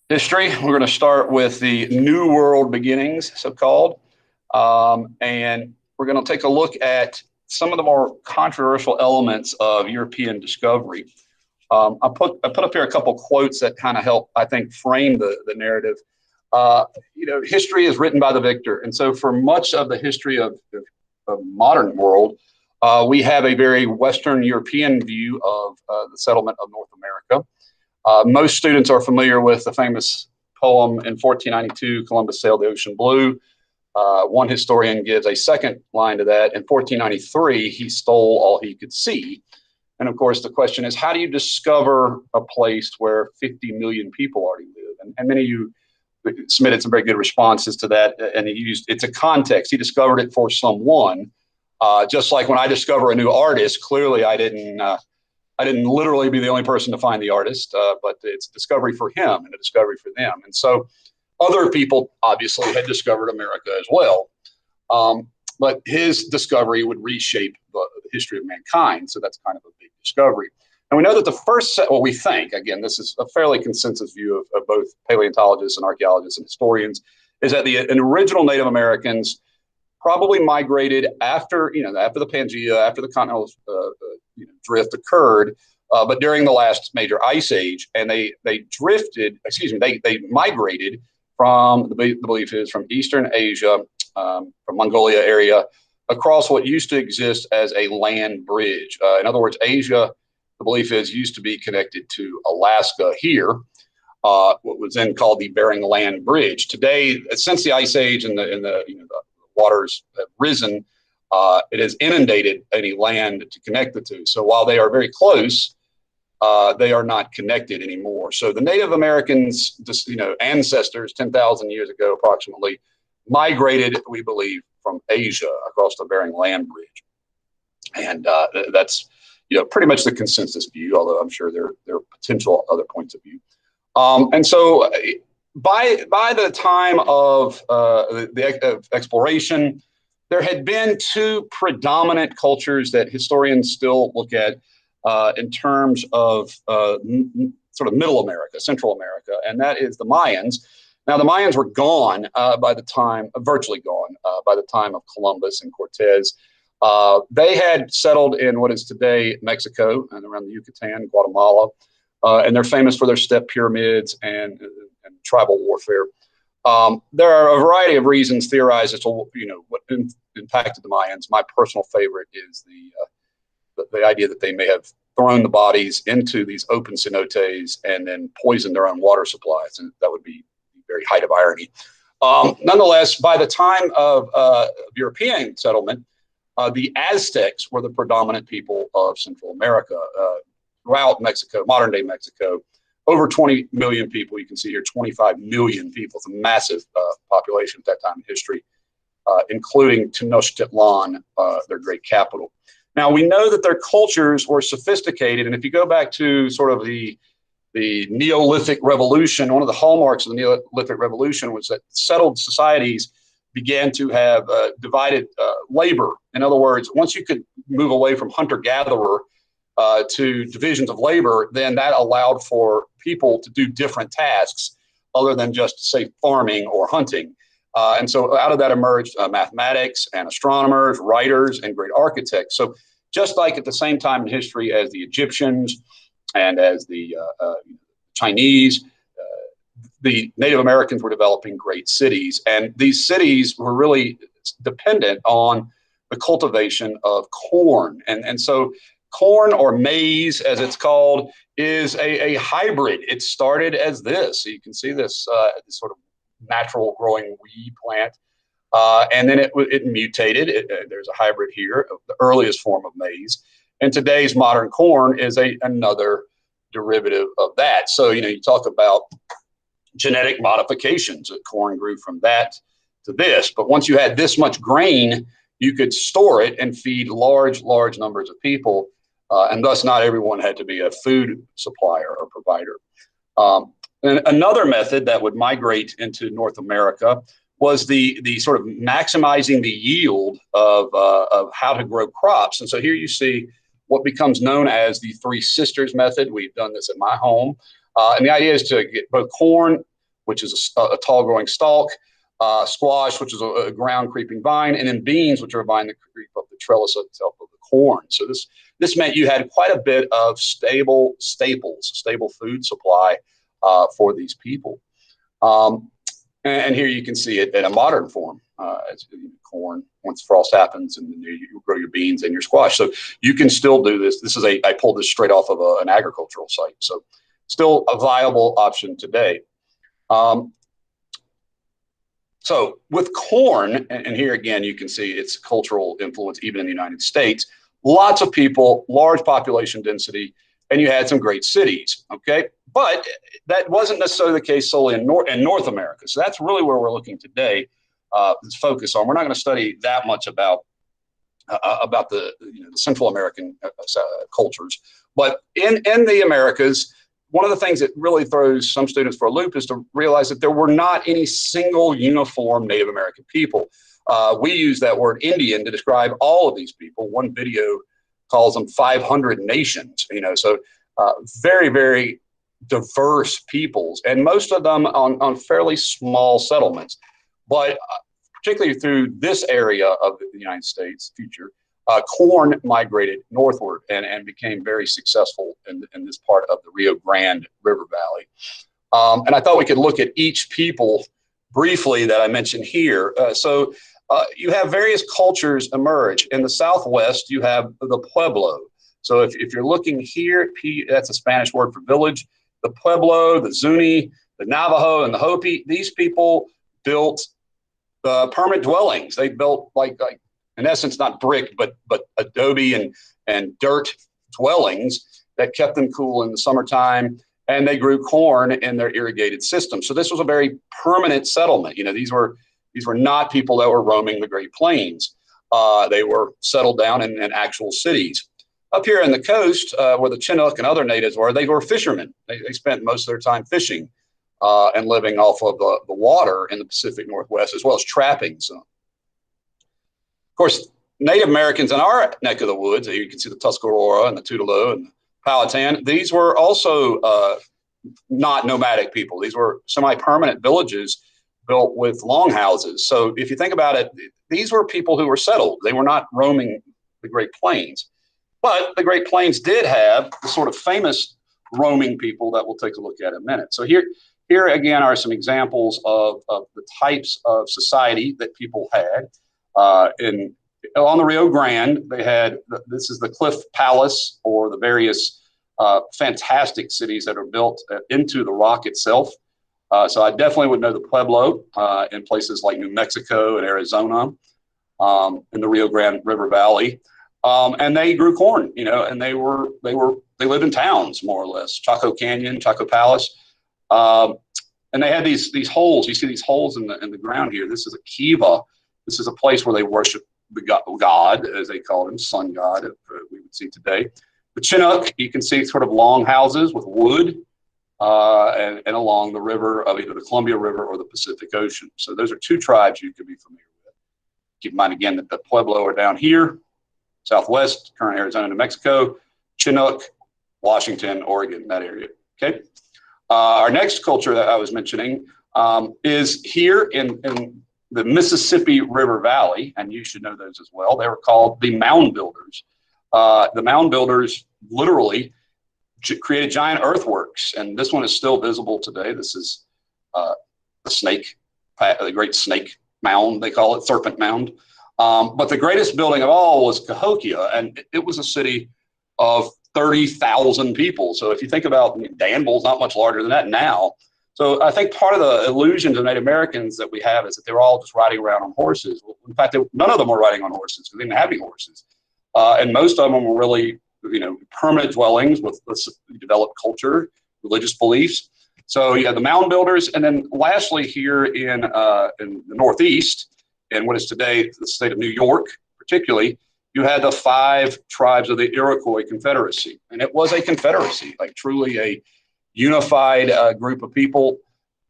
History. We're going to start with the New World beginnings, so-called, and we're going to take a look at some of the more controversial elements of European discovery. I put up here a couple quotes that kind of help, I think, frame the narrative. History is written by the victor, and so for much of the history of modern world, we have a very Western European view of the settlement of North America. Most students are familiar with the famous poem in 1492, Columbus sailed the ocean blue. One historian gives a second line to that. In 1493, he stole all he could see. And of course, the question is, how do you discover a place where 50 million people already live? And many of you submitted some very good responses to that. And it's a context. He discovered it for someone. Just like when I discover a new artist, clearly I didn't literally be the only person to find the artist, but it's a discovery for him and a discovery for them. And so other people obviously had discovered America as well. But his discovery would reshape the history of mankind. So that's kind of a big discovery. And we know that the first set, well, we think, again, this is a fairly consensus view of both paleontologists and archaeologists and historians, is that the original Native Americans probably migrated after the Pangea, after the continental drift occurred, but during the last major ice age, and they migrated from, the belief is, from Eastern Asia, from Mongolia area, across what used to exist as a land bridge. In other words, Asia, the belief is, used to be connected to Alaska here, what was then called the Bering Land Bridge. Today, since the ice age and the waters have risen, it has inundated any land to connect the two. So while they are very close, they are not connected anymore. So the Native Americans, ancestors 10,000 years ago approximately, migrated, we believe, from Asia across the Bering Land Bridge. And that's pretty much the consensus view, although I'm sure there are potential other points of view. And so by the time of the exploration, there had been two predominant cultures that historians still look at in terms of sort of Middle America, Central America, and that is the Mayans. Now, the Mayans were gone by the time, virtually gone by the time of Columbus and Cortez. They had settled in what is today Mexico and around the Yucatan, Guatemala, and they're famous for their step pyramids and tribal warfare. There are a variety of reasons theorized as to what impacted the Mayans. My personal favorite is the idea that they may have thrown the bodies into these open cenotes and then poisoned their own water supplies, and that would be the very height of irony. Nonetheless, by the time of European settlement, the Aztecs were the predominant people of Central America. Throughout Mexico, modern day Mexico, over 20 million people. You can see here 25 million people. It's a massive population at that time in history, including Tenochtitlan, their great capital. Now, we know that their cultures were sophisticated. And if you go back to sort of the Neolithic Revolution, one of the hallmarks of the Neolithic Revolution was that settled societies began to have divided labor. In other words, once you could move away from hunter-gatherer to divisions of labor, then that allowed for people to do different tasks other than just, say, farming or hunting. And so out of that emerged mathematics and astronomers, writers, and great architects. So just like at the same time in history as the Egyptians and as the Chinese, the Native Americans were developing great cities. And these cities were really dependent on the cultivation of corn. And so corn, or maize as it's called, is a hybrid. It started as this. So you can see this sort of natural growing weed plant. And then it mutated. There's a hybrid here, the earliest form of maize. And today's modern corn is another derivative of that. So, you talk about genetic modifications. Corn grew from that to this. But once you had this much grain, you could store it and feed large numbers of people. And thus not everyone had to be a food supplier or provider. And another method that would migrate into North America was the sort of maximizing the yield of how to grow crops. And so here you see what becomes known as the Three Sisters method. We've done this at my home. And the idea is to get both corn, which is a tall growing stalk, squash, which is a ground creeping vine, and then beans, which are a vine that creep up the trellis itself of the corn. So this meant you had quite a bit of stable food supply for these people. And here you can see it in a modern form, as corn, once frost happens, and then you grow your beans and your squash. So you can still do this. I pulled this straight off of an agricultural site. So still a viable option today. So with corn, and here again, you can see its cultural influence even in the United States, lots of people, large population density, and you had some great cities, okay? But that wasn't necessarily the case solely in North America. So that's really where we're looking today, to focus on. We're not going to study that much about the Central American cultures. But in the Americas, one of the things that really throws some students for a loop is to realize that there were not any single uniform Native American people. We use that word Indian to describe all of these people. One video calls them 500 nations, so very, very diverse peoples, and most of them on fairly small settlements. But particularly through this area of the United States, corn migrated northward and became very successful in this part of the Rio Grande River Valley. And I thought we could look at each people briefly that I mentioned here. So you have various cultures emerge. In the Southwest, you have the Pueblo. So if you're looking here, that's a Spanish word for village. The Pueblo, the Zuni, the Navajo, and the Hopi, these people built permanent dwellings. They built like in essence, not brick, but adobe and dirt dwellings that kept them cool in the summertime. And they grew corn in their irrigated system. So this was a very permanent settlement. These were not people that were roaming the Great Plains. They were settled down in actual cities. Up here in the coast, where the Chinook and other natives were, they were fishermen. They spent most of their time fishing and living off of the water in the Pacific Northwest, as well as trapping some. Of course, Native Americans in our neck of the woods, you can see the Tuscarora and the Tutaloo and the Powhatan, these were also not nomadic people. These were semi-permanent villages built with longhouses. So if you think about it, these were people who were settled. They were not roaming the Great Plains. But the Great Plains did have the sort of famous roaming people that we'll take a look at in a minute. So here again are some examples of the types of society that people had. On the Rio Grande, they had, this is the Cliff Palace, or the various fantastic cities that are built into the rock itself. So I definitely would know the Pueblo in places like New Mexico and Arizona, in the Rio Grande River Valley. And they grew corn, and they lived in towns, more or less. Chaco Canyon, Chaco Palace. And they had these holes. You see these holes in the ground here. This is a kiva. This is a place where they worship the god, as they called him, sun god, we would see today. The Chinook, you can see sort of long houses with wood and along the river of either the Columbia River or the Pacific Ocean. So those are two tribes you could be familiar with. Keep in mind again that the Pueblo are down here, Southwest, current Arizona, New Mexico, Chinook, Washington, Oregon, that area. Okay. Our next culture that I was mentioning is here in the Mississippi River Valley, and you should know those as well. They were called the Mound Builders. The Mound Builders literally created giant earthworks, and this one is still visible today. This is the Great Snake Mound, they call it, Serpent Mound. But the greatest building of all was Cahokia, and it was a city of 30,000 people. So if you think about, Danville's not much larger than that now. So I think part of the illusion of Native Americans that we have is that they were all just riding around on horses. Well, in fact, none of them were riding on horses because they didn't have any horses. And most of them were really, permanent dwellings with developed culture, religious beliefs. So you have the Mound Builders. And then lastly, here in the Northeast, in what is today the state of New York, particularly, you had the 5 tribes of the Iroquois Confederacy. And it was a confederacy, like truly a unified group of people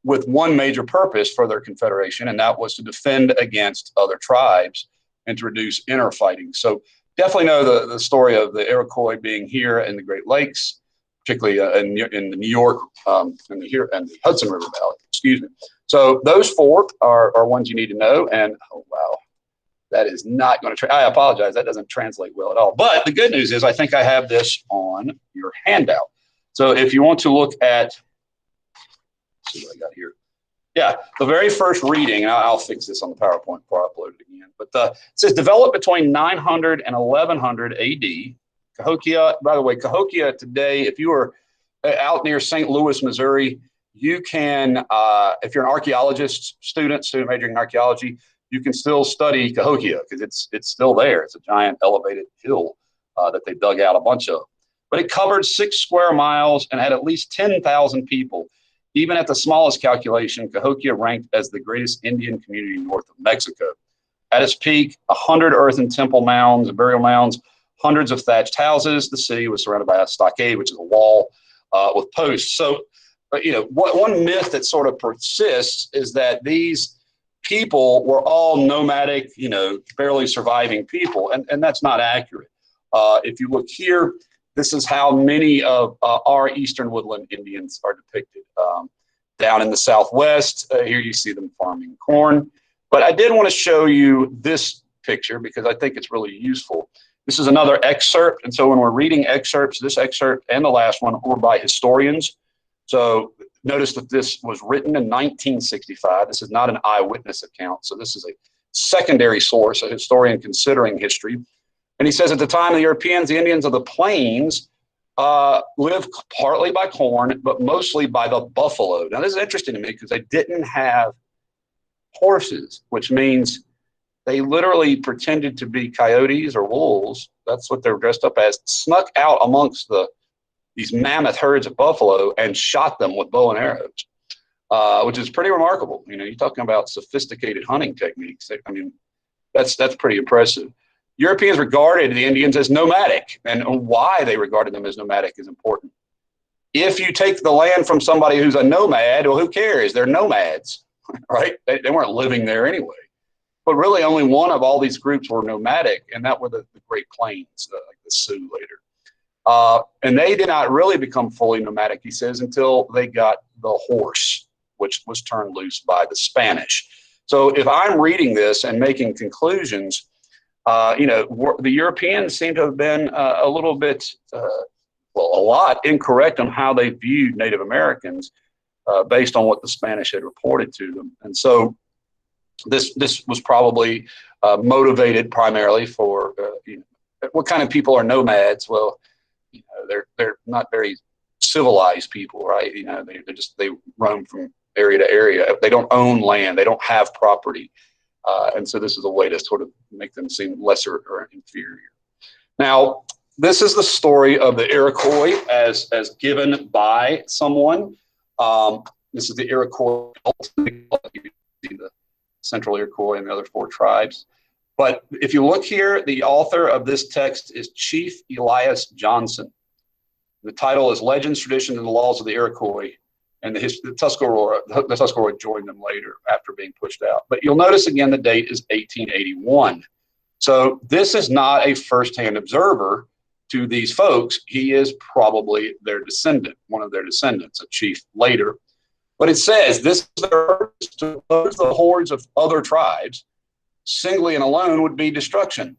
with one major purpose for their confederation, and that was to defend against other tribes and to reduce interfighting. So definitely know the story of the Iroquois being here in the Great Lakes, particularly in the New York and the Hudson River Valley. excuse me. So those four are ones you need to know. And oh, wow, that is not going to, I apologize. That doesn't translate well at all. But the good news is I think I have this on your handout. So if you want to look at, let's see what I got here. Yeah, the very first reading, and I'll fix this on the PowerPoint before I upload it again. But it says developed between 900 and 1100 AD. Cahokia, by the way, Cahokia today, if you were out near St. Louis, Missouri, you can, if you're an archaeologist, student majoring in archaeology, you can still study Cahokia because it's still there. It's a giant elevated hill that they dug out a bunch of. But it covered 6 square miles and had at least 10,000 people. Even at the smallest calculation, Cahokia ranked as the greatest Indian community north of Mexico. At its peak, 100 earthen temple mounds and burial mounds, hundreds of thatched houses. The city was surrounded by a stockade, which is a wall with posts. So, one myth that sort of persists is that these people were all nomadic, barely surviving people, and that's not accurate. If you look here, this is how many of our Eastern Woodland Indians are depicted. Down in the Southwest, here you see them farming corn. But I did want to show you this picture because I think it's really useful. This is another excerpt. And so when we're reading excerpts, this excerpt and the last one were by historians. So notice that this was written in 1965. This is not an eyewitness account. So this is a secondary source, a historian considering history. And he says at the time, the Europeans, the Indians of the plains, lived partly by corn, but mostly by the buffalo. Now, this is interesting to me because they didn't have horses, which means they literally pretended to be coyotes or wolves. That's what they're dressed up as, snuck out amongst these mammoth herds of buffalo and shot them with bow and arrows, which is pretty remarkable. You're talking about sophisticated hunting techniques. I mean, that's pretty impressive. Europeans regarded the Indians as nomadic, and why they regarded them as nomadic is important. If you take the land from somebody who's a nomad, well, who cares? They're nomads, right? They weren't living there anyway. But really only one of all these groups were nomadic, and that were the Great Plains, like the Sioux later. And they did not really become fully nomadic, he says, until they got the horse, which was turned loose by the Spanish. So if I'm reading this and making conclusions, the Europeans seem to have been a little bit, a lot incorrect on how they viewed Native Americans based on what the Spanish had reported to them. And so this was probably motivated primarily for, what kind of people are nomads? Well, they're not very civilized people, right? They roam from area to area. They don't own land. They don't have property. And so this is a way to sort of make them seem lesser or inferior. Now, this is the story of the Iroquois as given by someone. This is the Iroquois, the Central Iroquois and the other 4 tribes. But if you look here, the author of this text is Chief Elias Johnson. The title is Legends, Traditions, and the Laws of the Iroquois. And the Tuscarora joined them later after being pushed out. But you'll notice again the date is 1881. So this is not a firsthand observer to these folks. He is probably their descendant, one of their descendants, a chief later. But it says this is to oppose the hordes of other tribes, singly and alone would be destruction.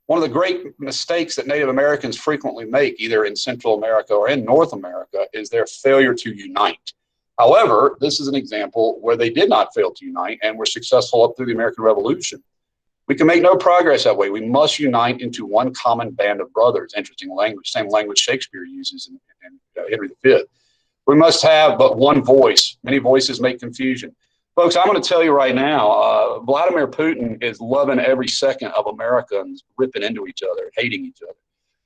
One of the great mistakes that Native Americans frequently make, either in Central America or in North America, is their failure to unite. However, this is an example where they did not fail to unite and were successful up through the American Revolution. We can make no progress that way. We must unite into one common band of brothers. Interesting language, same language Shakespeare uses in Henry V. We must have but one voice. Many voices make confusion. Folks, I'm going to tell you right now, Vladimir Putin is loving every second of Americans ripping into each other, hating each other.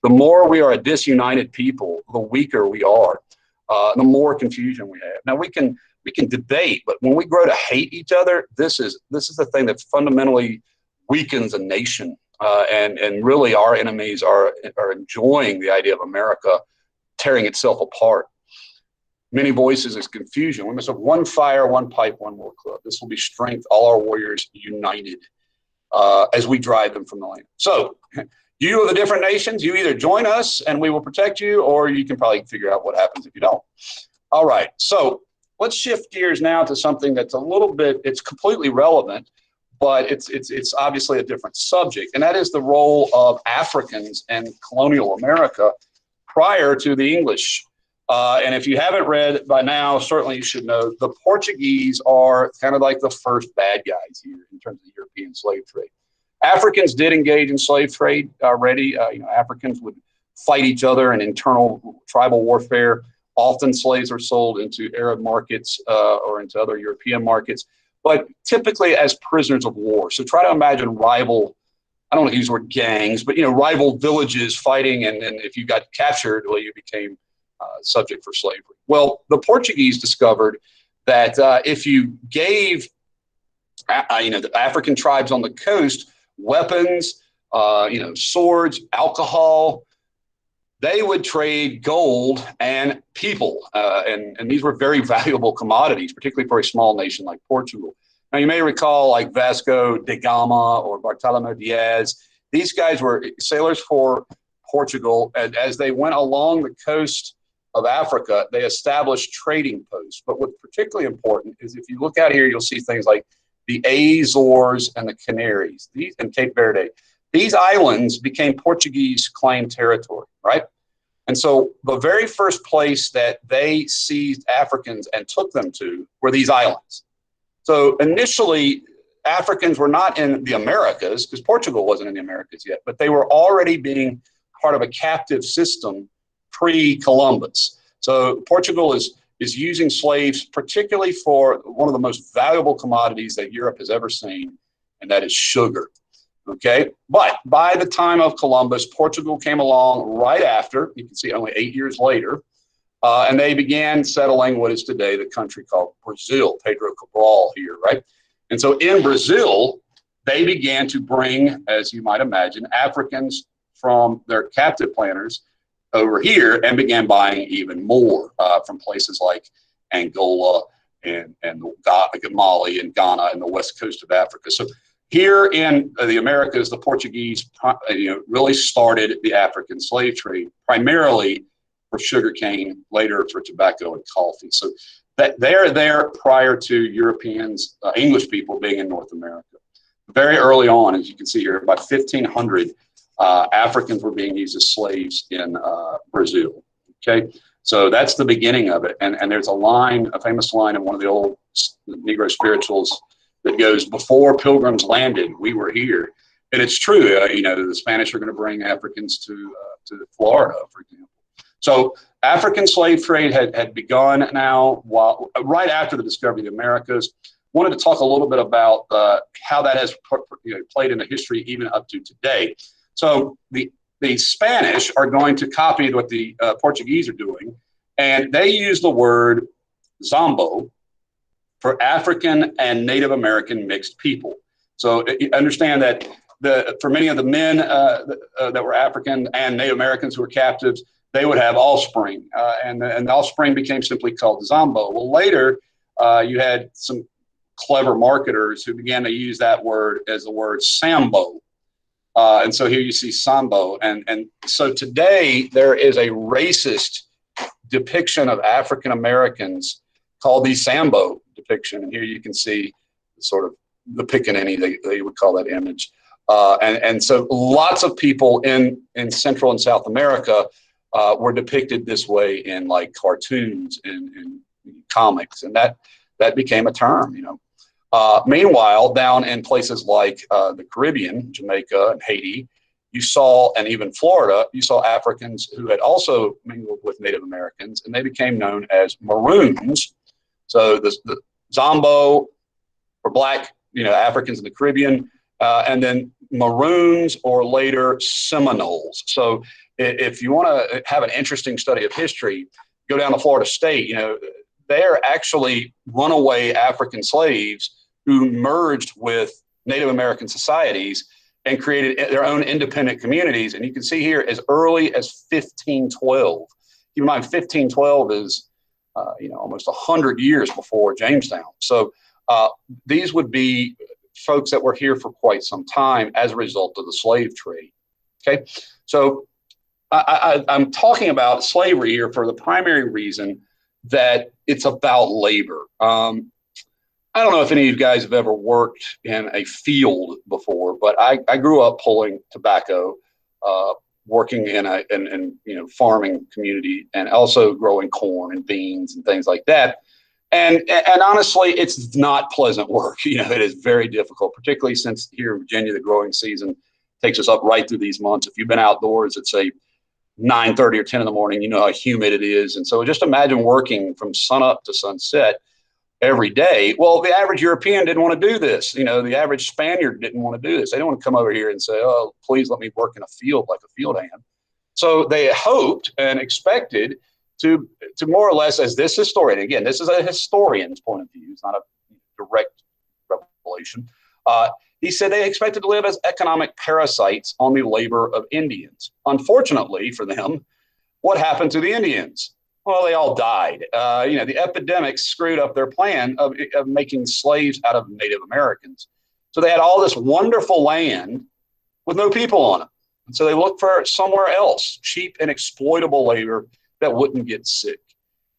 The more we are a disunited people, the weaker we are, the more confusion we have. Now, we can debate, but when we grow to hate each other, this is the thing that fundamentally weakens a nation. And really our enemies are enjoying the idea of America tearing itself apart. Many voices is confusion. We must have one fire, one pipe, one war club. This will be strength, all our warriors united as we drive them from the land. So you of the different nations, you either join us and we will protect you, or you can probably figure out what happens if you don't. All right. So let's shift gears now to something that's a little bit, it's completely relevant, but it's obviously a different subject, and that is the role of Africans in colonial America prior to the English. And if you haven't read by now, certainly you should know the Portuguese are kind of like the first bad guys here in terms of European slave trade. Africans did engage in slave trade already. Africans would fight each other in internal tribal warfare. Often slaves are sold into Arab markets or into other European markets, but typically as prisoners of war. So try to imagine rival, I don't want to use the word gangs, but rival villages fighting, and if you got captured, well, you became subject for slavery. Well, the Portuguese discovered that if you gave the African tribes on the coast weapons, swords, alcohol, they would trade gold and people, and these were very valuable commodities, particularly for a small nation like Portugal. Now, you may recall like Vasco da Gama or Bartolomé Diaz. These guys were sailors for Portugal, and as they went along the coast of Africa, they established trading posts. But what's particularly important is if you look out here, you'll see things like the Azores and the Canaries, and Cape Verde. These islands became Portuguese claimed territory, right? And so the very first place that they seized Africans and took them to were these islands. So initially, Africans were not in the Americas, because Portugal wasn't in the Americas yet, but they were already being part of a captive system pre-Columbus. So Portugal is using slaves, particularly for one of the most valuable commodities that Europe has ever seen, and that is sugar. Okay, but by the time of Columbus, Portugal came along right after. You can see only 8 years later, and they began settling what is today the country called Brazil. Pedro Cabral here, right? And so in Brazil, they began to bring, as you might imagine, Africans from their captive planters over here and began buying even more from places like Angola and Mali and Ghana and the west coast of Africa. So here in the Americas, the Portuguese really started the African slave trade, primarily for sugarcane, later for tobacco and coffee. So that they're there prior to Europeans, English people being in North America. Very early on, as you can see here, by 1500, Africans were being used as slaves in Brazil. Okay, so that's the beginning of it. And there's a famous line in one of the old Negro spirituals that goes, "Before pilgrims landed, we were here." And it's true. The Spanish are going to bring Africans to Florida, for example. So African slave trade had begun now, right after the discovery of the Americas. Wanted to talk a little bit about how that has played into history even up to today. So the Spanish are going to copy what the Portuguese are doing, and they use the word Zombo for African and Native American mixed people. So understand that for many of the men that were African and Native Americans who were captives, they would have offspring, and the offspring became simply called Zombo. Well, later you had some clever marketers who began to use that word as the word Sambo. And so here you see Sambo. And so today there is a racist depiction of African Americans called the Sambo depiction. And here you can see sort of the pickaninny, they would call that image. And so lots of people in Central and South America were depicted this way in like cartoons and comics. And that became a term, Meanwhile, down in places like the Caribbean, Jamaica and Haiti, you saw, and even Florida, you saw Africans who had also mingled with Native Americans, and they became known as Maroons. So the Zombo for Black, Africans in the Caribbean, and then Maroons or later Seminoles. So if you want to have an interesting study of history, go down to Florida State. They're actually runaway African slaves who merged with Native American societies and created their own independent communities. And you can see here as early as 1512. Keep in mind, 1512 is almost 100 years before Jamestown. So these would be folks that were here for quite some time as a result of the slave trade. Okay, so I'm talking about slavery here for the primary reason that it's about labor. I don't know if any of you guys have ever worked in a field before, but I grew up pulling tobacco, working in a farming community, and also growing corn and beans and things like that. And honestly, it's not pleasant work. It is very difficult, particularly since here in Virginia, the growing season takes us up right through these months. If you've been outdoors at say 9:30 or 10 in the morning, you know how humid it is. And so just imagine working from sunup to sunset every day. Well, the average European didn't want to do this. The average Spaniard didn't want to do this. They didn't want to come over here and say, oh, please let me work in a field like a field hand. So they hoped and expected to more or less, as this historian, again, this is a historian's point of view, it's not a direct revelation. He said they expected to live as economic parasites on the labor of Indians. Unfortunately for them, what happened to the Indians? Well, they all died. The epidemic screwed up their plan of making slaves out of Native Americans. So they had all this wonderful land with no people on it. And so they looked for somewhere else, cheap and exploitable labor that wouldn't get sick.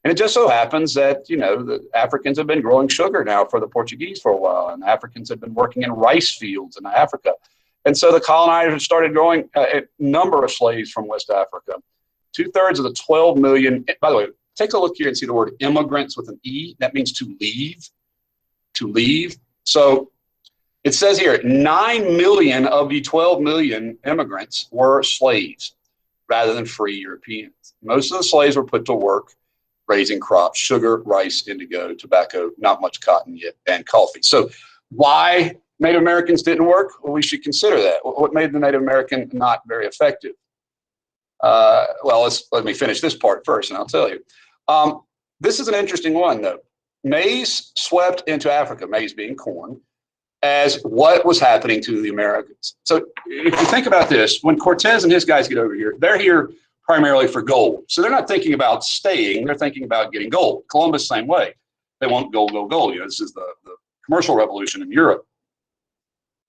And it just so happens that, the Africans have been growing sugar now for the Portuguese for a while, and the Africans have been working in rice fields in Africa. And so the colonizers started growing a number of slaves from West Africa. 2/3 of the 12 million, by the way, take a look here and see the word immigrants with an E. That means to leave, to leave. So it says here, 9 million of the 12 million immigrants were slaves rather than free Europeans. Most of the slaves were put to work raising crops, sugar, rice, indigo, tobacco, not much cotton yet, and coffee. So why Native Americans didn't work? Well, we should consider that. What made the Native American not very effective? Let me finish this part first, and I'll tell you. This is an interesting one, though. Maize swept into Africa, maize being corn, as what was happening to the Americans. So if you think about this, when Cortez and his guys get over here, they're here primarily for gold. So they're not thinking about staying, they're thinking about getting gold. Columbus, same way. They want gold, gold, gold. This is the commercial revolution in Europe.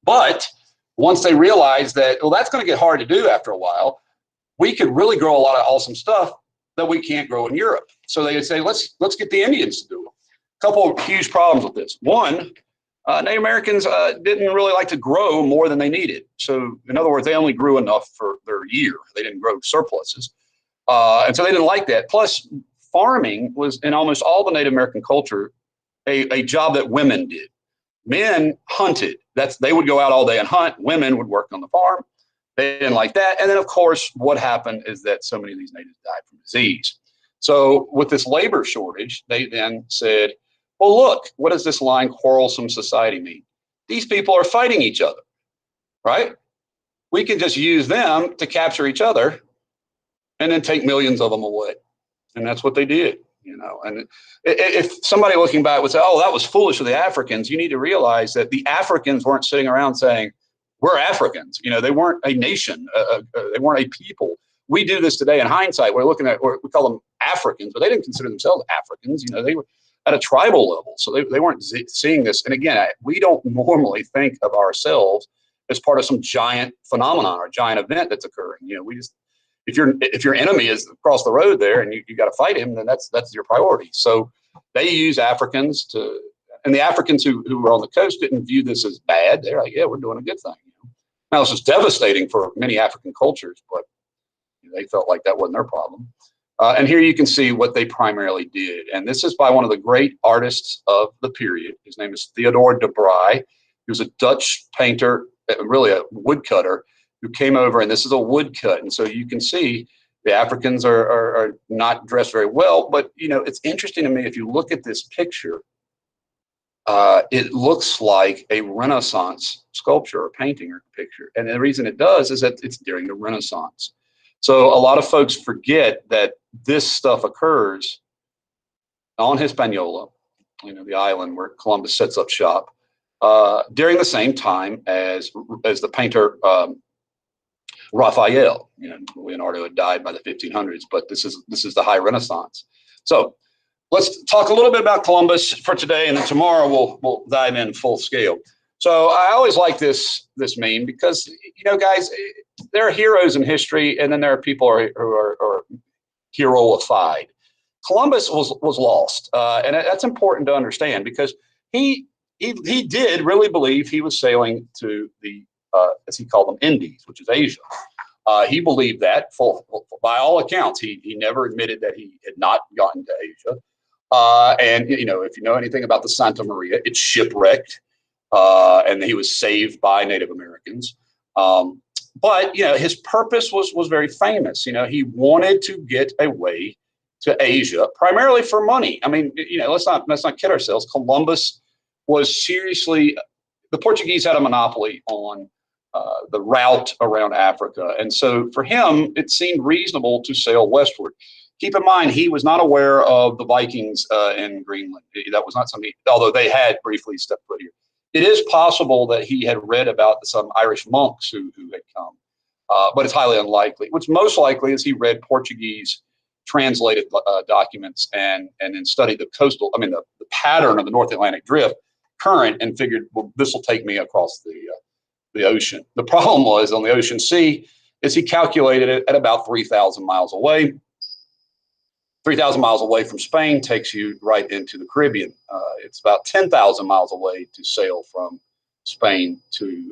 But once they realize that, well, that's going to get hard to do after a while, we could really grow a lot of awesome stuff that we can't grow in Europe. So they would say, let's get the Indians to do it. A couple of huge problems with this. One, Native Americans didn't really like to grow more than they needed. So in other words, they only grew enough for their year. They didn't grow surpluses. And so they didn't like that. Plus, farming was in almost all the Native American culture a job that women did. Men hunted. They would go out all day and hunt. Women would work on the farm. They didn't like that. And then, of course, what happened is that so many of these natives died from disease. So with this labor shortage, they then said, well, look, what does this line quarrelsome society mean? These people are fighting each other, right? We can just use them to capture each other and then take millions of them away. And that's what they did, And if somebody looking back would say, oh, that was foolish of the Africans, you need to realize that the Africans weren't sitting around saying, we're Africans. They weren't a nation. They weren't a people. We do this today in hindsight. We're looking at, we call them Africans, but they didn't consider themselves Africans. They were at a tribal level. So they weren't seeing this. And again, we don't normally think of ourselves as part of some giant phenomenon or giant event that's occurring. We just, if your enemy is across the road there and you got to fight him, then that's your priority. So they use Africans and the Africans who were on the coast didn't view this as bad. They're like, yeah, we're doing a good thing. Now, this is devastating for many African cultures, but they felt like that wasn't their problem. And here you can see what they primarily did. And this is by one of the great artists of the period. His name is Theodore de Bry. He was a Dutch painter, really a woodcutter, who came over, and this is a woodcut. And so you can see the Africans are not dressed very well. But, it's interesting to me, if you look at this picture, it looks like a Renaissance sculpture or painting or picture. And the reason it does is that it's during the Renaissance. So a lot of folks forget that this stuff occurs on Hispaniola, the island where Columbus sets up shop, during the same time as the painter Raphael. Leonardo had died by the 1500s, but this is the high Renaissance. So let's talk a little bit about Columbus for today, and then tomorrow we'll dive in full scale. So I always like this meme because, guys, there are heroes in history, and then there are people who are heroified. Columbus was lost, and that's important to understand because he did really believe he was sailing to the as he called them Indies, which is Asia. He believed that by all accounts. He never admitted that he had not gotten to Asia. And you know, if you know anything about the Santa Maria, it's shipwrecked, and he was saved by Native Americans. But you know, his purpose was very famous. You know, he wanted to get away to Asia primarily for money. I mean, you know, let's not kid ourselves. Columbus was seriously, the Portuguese had a monopoly on the route around Africa, and so for him, it seemed reasonable to sail westward. Keep in mind, he was not aware of the Vikings in Greenland. That was not something, although they had briefly stepped foot here. It is possible that he had read about some Irish monks who had come, but it's highly unlikely. What's most likely is he read Portuguese translated documents and then studied the pattern of the North Atlantic drift current and figured, well, this will take me across the ocean. The problem was on the ocean sea is he calculated it at about 3,000 miles away. 3,000 miles away from Spain takes you right into the Caribbean. It's about 10,000 miles away to sail from Spain to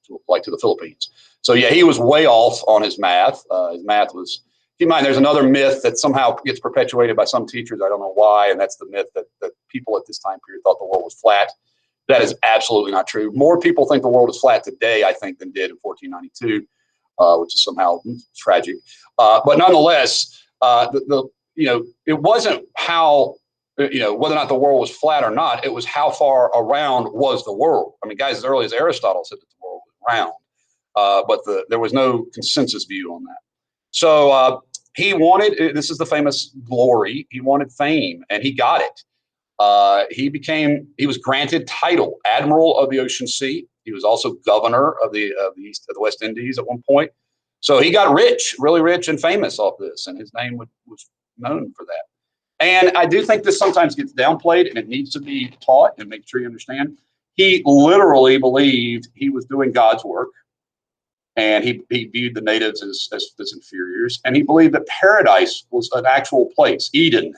the Philippines. So yeah, he was way off on his math. His math was, keep in mind, there's another myth that somehow gets perpetuated by some teachers. I don't know why, and that's the myth that people at this time period thought the world was flat. That is absolutely not true. More people think the world is flat today, I think, than did in 1492, which is somehow tragic. But nonetheless, it wasn't how, whether or not the world was flat or not. It was how far around was the world. I mean, guys, as early as Aristotle said that the world was round, but there was no consensus view on that. So he wanted, this is the famous glory, he wanted fame, and he got it. He was granted title, Admiral of the Ocean Sea. He was also governor of the West Indies at one point. So he got rich, really rich and famous off this, and his name was known for that. And I do think this sometimes gets downplayed, and it needs to be taught and make sure you understand. He literally believed he was doing God's work, and he viewed the natives as inferiors, and he believed that paradise was an actual place, Eden,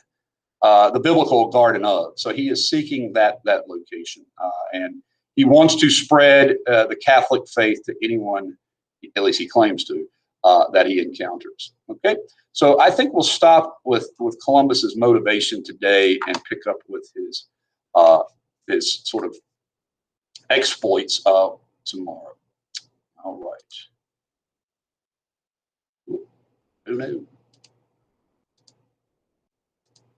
the biblical Garden of. So he is seeking that location, and he wants to spread the Catholic faith to anyone, at least he claims to, that he encounters. Okay, so I think we'll stop with Columbus's motivation today and pick up with his sort of exploits tomorrow. All right. Who knew?